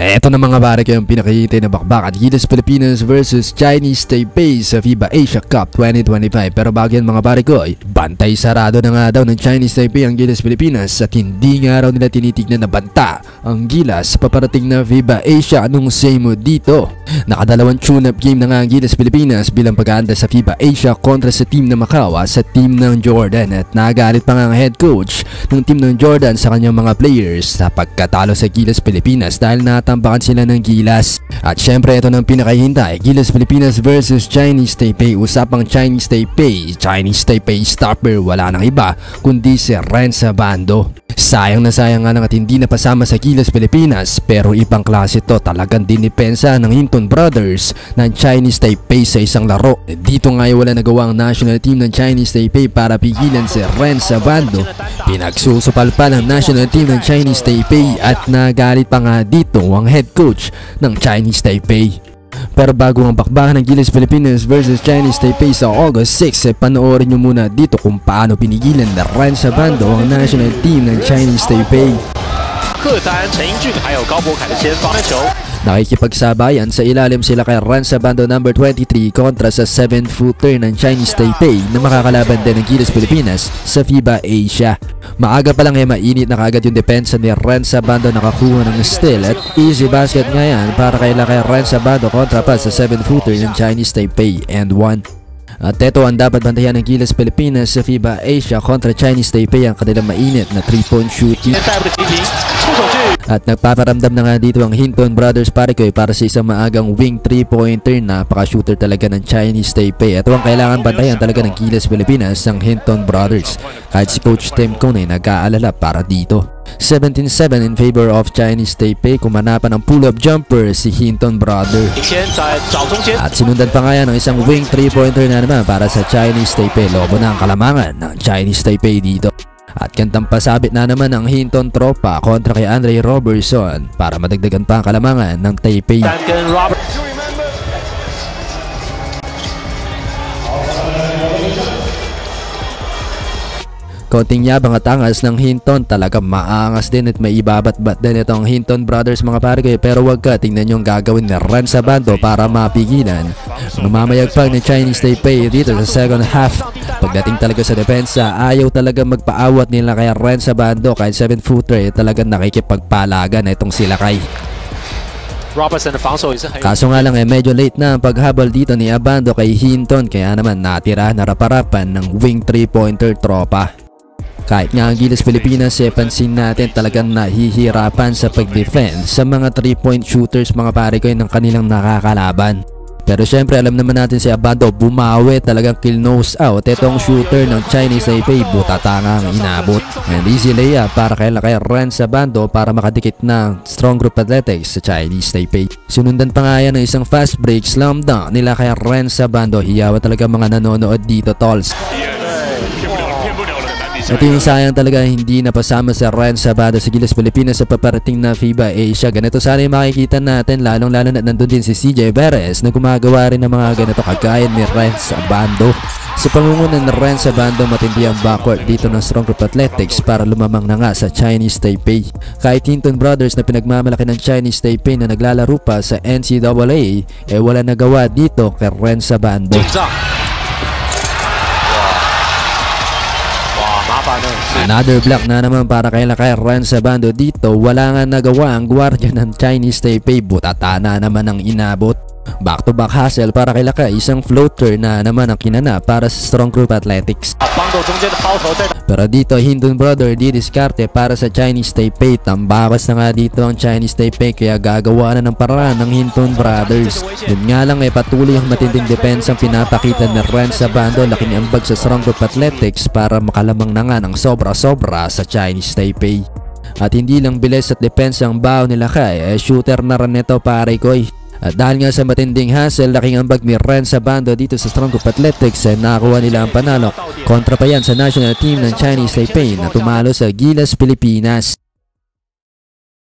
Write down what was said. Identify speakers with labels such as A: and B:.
A: Eto na mga pare ko yung pinakahihintay na bakbakan, Gilas Pilipinas versus Chinese Taipei sa FIBA Asia Cup 2025. Pero bago yan mga pare ko, bantay sarado na nga daw ng Chinese Taipei ang Gilas Pilipinas at hindi nga raw nila tinitignan na banta ang Gilas sa paparating na FIBA Asia anong say mo dito. Nakadalawang tune-up game na nga ang Gilas Pilipinas bilang pag-aanda sa FIBA Asia kontra sa team ng Macau sa team ng Jordan, at nagalit pa nga ang head coach ng team ng Jordan sa kanyang mga players sa pagkatalo sa Gilas Pilipinas dahil natambakan sila ng Gilas. At syempre ito ng pinakahintay, Gilas Pilipinas versus Chinese Taipei. Usapang Chinese Taipei stopper wala nang iba kundi si Renza Bando. Sayang na sayang nga lang at hindi napasama sa Gilas Pilipinas, pero ibang klase to, talagang dinipensa ng Hinton Brothers ng Chinese Taipei sa isang laro. Dito nga ay wala nagawa ang national team ng Chinese Taipei para pigilan si Renza Bando. Pinagsusupal pa ng national team ng Chinese Taipei at nagalit pa nga dito ang head coach ng Chinese Taipei. Pero bago ang bakbakan ng Gilas Pilipinas versus Chinese Taipei sa August 6, panoorin nyo muna dito kung paano pinigilan na Renza Bando ang national team ng Chinese Taipei. Nakikipagsabayan sa ilalim sila kay Renza Bando number 23 kontra sa 7-footer ng Chinese Taipei na makakalaban din ng Gilas Pilipinas sa FIBA Asia. Maaga pa lang mainit na kagad yung depensa ni Renza Bando, nakakuha ng steal at easy basket nga yan para kay Renza Bando kontra pa sa 7-footer ng Chinese Taipei and 1. At ito ang dapat bantayan ng Gilas Pilipinas sa FIBA Asia kontra Chinese Taipei, ang kanilang mainit na 3-point shooting. At nagpaparamdam na nga dito ang Hinton Brothers pare ko para sa isang maagang wing 3-pointer. Napaka-shooter talaga ng Chinese Taipei. Ito ang kailangan bantayan talaga ng Gilas Pilipinas, ang Hinton Brothers. Kahit si Coach Tim Cone ay nag-aalala para dito. 17-7 in favor of Chinese Taipei. Kumanapan ng pull-up jumper si Hinton Brother. At sinundan pa nga yan ng isang wing 3-pointer na naman para sa Chinese Taipei. Lobo na ang kalamangan ng Chinese Taipei dito. At kantang pasabit na naman ang Hinton tropa kontra kay Andre Robertson para madagdagan pa ang kalamangan ng Taipei. Konting yabang at angas ng Hinton, talagang maangas din at may ibabat-bat din itong Hinton Brothers mga pare ko. Pero wag ka, tingnan nyo ang gagawin ni Renza Bando para mapigilan ang mamayagpag ng Chinese Taipei dito sa second half. Pagdating talaga sa depensa, ayaw talaga magpaawat nila kay Renza Bando, kahit 7-footer talagang nakikipagpalagan na itong sila kay. Kaso nga lang medyo late na ang paghabol dito ni Abando kay Hinton, kaya naman natira na raparapan ng wing 3-pointer tropa. Kahit nga ang Gilas Pilipinas pansin natin talagang nahihirapan sa pag-defend sa mga 3-point shooters mga pare ko ng kanilang nakakalaban. Pero syempre alam naman natin si Abando bumawi, talagang kill nose out itong shooter ng Chinese Taipei, butatanga ang inabot. And easy layup para kay Renza Bando para makadikit ng strong group athletics sa Chinese Taipei. Sinundan pa nga yan ng isang fast break slam dunk nila kay Renza Bando. Hiyawa talaga mga nanonood dito, tolls. Ito yung sayang talaga, hindi napasama sa Renza Bando sa Gilas Pilipinas sa paparating na FIBA Asia. Ganito sana yung makikita natin, lalong lalo na nandun din si CJ Perez na gumagawa rin ng mga ganito kagaya ni Renza Bando. Sa pangunguna ng Renza Bando, matindi ang backcourt dito ng strong group athletics para lumamang na nga sa Chinese Taipei. Kahit Hinton Brothers na pinagmamalaki ng Chinese Taipei na naglalaro pa sa NCAA, wala nagawa dito kay Renza Bando. Another block na naman para kay Renza Bando dito. Wala nga nagawa ang gwardiya ng Chinese Taipei, butatana naman ang inabot. Back to back hustle para kay Lakay, isang floater na naman ang kinana para sa strong group athletics. Pero dito Hinton Brother didiskarte para sa Chinese Taipei. Tambakas na nga dito ang Chinese Taipei kaya gagawa na ng paraan ng Hinton Brothers. Yun nga lang patuloy ang matinding depensa ang pinapakita ng Renza Bando. Laki ni ambag sa strong group athletics para makalamang na nga ng sobra-sobra sa Chinese Taipei. At hindi lang bilis at depensa ang bao nila kay shooter na rin ito pare koy. At dahil nga sa matinding hustle, laking ambag ni Renza Bando dito sa strong group athletics, nakakuha nila ang panalo kontra pa yan sa national team ng Chinese Taipei na tumalo sa Gilas Pilipinas.